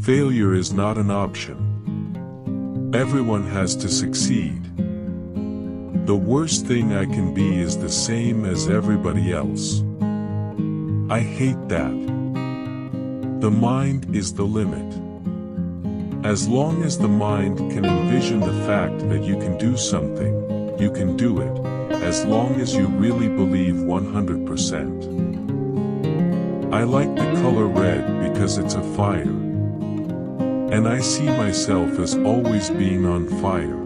Failure is not an option. Everyone has to succeed. The worst thing I can be is the same as everybody else. I hate that. The mind is the limit. As long as the mind can envision the fact that you can do something, you can do it, as long as you really believe 100%. I like the color red because it's a fire. And I see myself as always being on fire.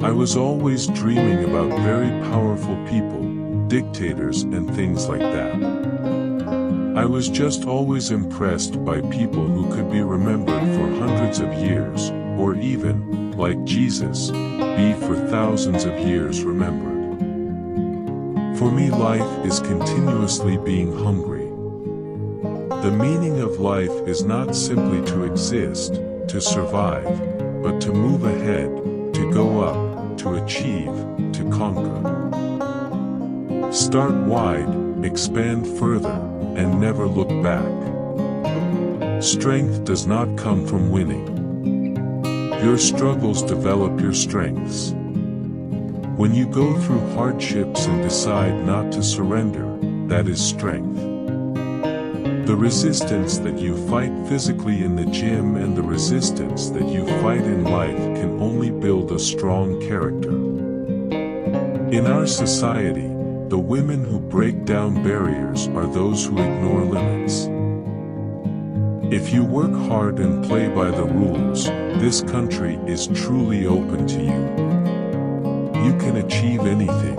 I was always dreaming about very powerful people, dictators and things like that. I was just always impressed by people who could be remembered for hundreds of years, or even, like Jesus, be for thousands of years remembered. For me, life is continuously being hungry. The meaning of life is not simply to exist, to survive, but to move ahead, to go up, to achieve, to conquer. Start wide, expand further, and never look back. Strength does not come from winning. Your struggles develop your strengths. When you go through hardships and decide not to surrender, that is strength. The resistance that you fight physically in the gym and the resistance that you fight in life can only build a strong character. In our society, the women who break down barriers are those who ignore limits. If you work hard and play by the rules, this country is truly open to you. You can achieve anything.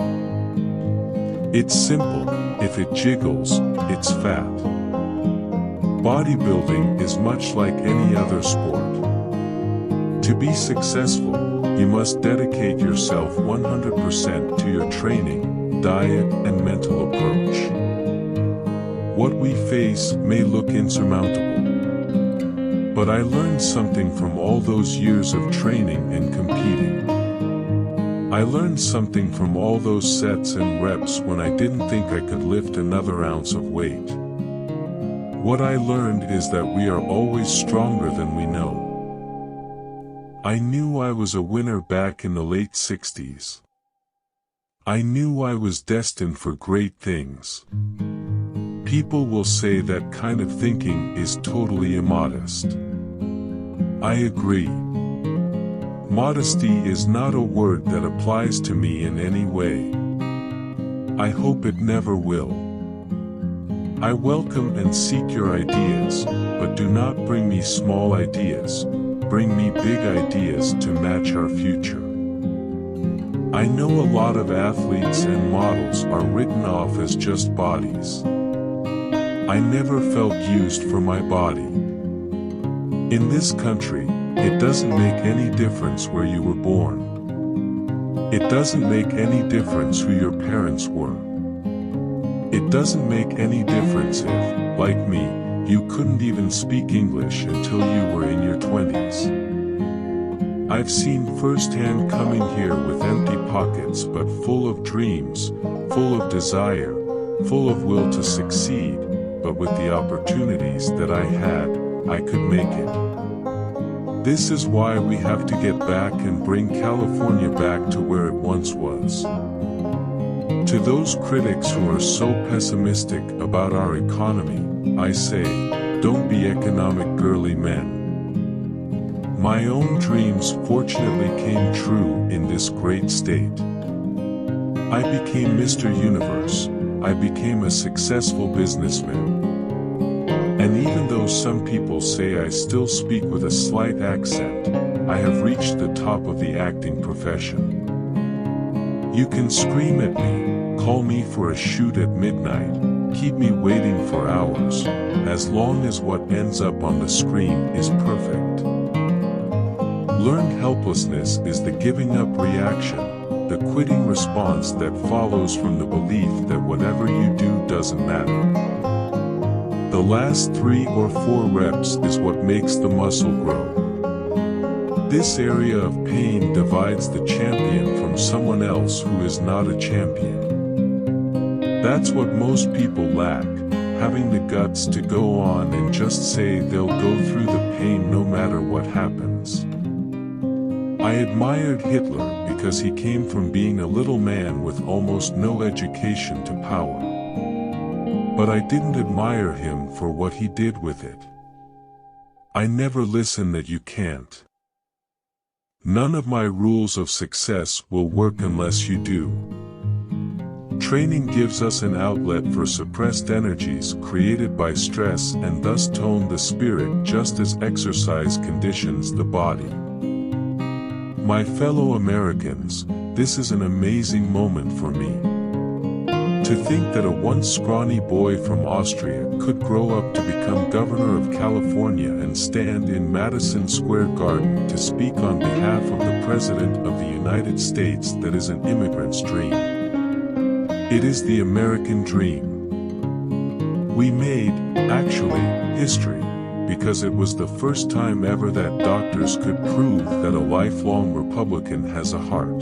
It's simple. If it jiggles, it's fat. Bodybuilding is much like any other sport. To be successful, you must dedicate yourself 100% to your training, diet, and mental approach. What we face may look insurmountable. But I learned something from all those years of training and competing. I learned something from all those sets and reps when I didn't think I could lift another ounce of weight. What I learned is that we are always stronger than we know. I knew I was a winner back in the late 60s. I knew I was destined for great things. People will say that kind of thinking is totally immodest. I agree. Modesty is not a word that applies to me in any way. I hope it never will. I welcome and seek your ideas, but do not bring me small ideas, bring me big ideas to match our future. I know a lot of athletes and models are written off as just bodies. I never felt used for my body. In this country, it doesn't make any difference where you were born. It doesn't make any difference who your parents were. It doesn't make any difference if, like me, you couldn't even speak English until you were in your 20s. I've seen firsthand coming here with empty pockets but full of dreams, full of desire, full of will to succeed, but with the opportunities that I had, I could make it. This is why we have to get back and bring California back to where it once was. To those critics who are so pessimistic about our economy, I say, don't be economic girly men. My own dreams fortunately came true in this great state. I became Mr. Universe. I became a successful businessman. And even though some people say I still speak with a slight accent, I have reached the top of the acting profession. You can scream at me, call me for a shoot at midnight, keep me waiting for hours, as long as what ends up on the screen is perfect. Learned helplessness is the giving up reaction, the quitting response that follows from the belief that whatever you do doesn't matter. The last 3 or 4 reps is what makes the muscle grow. This area of pain divides the champion from someone else who is not a champion. That's what most people lack. having the guts to go on and just say they'll go through the pain no matter what happens. I admired Hitler because he came from being a little man with almost no education to power. But I didn't admire him for what he did with it. I never listen that you can't. None of my rules of success will work unless you do. Training gives us an outlet for suppressed energies created by stress and thus tone the spirit just as exercise conditions the body. My fellow Americans, this is an amazing moment for me. To think that a once scrawny boy from Austria could grow up to become governor of California and stand in Madison Square Garden to speak on behalf of the President of the United States, that is an immigrant's dream. It is the American dream. We made, actually, history, because it was the first time ever that doctors could prove that a lifelong Republican has a heart.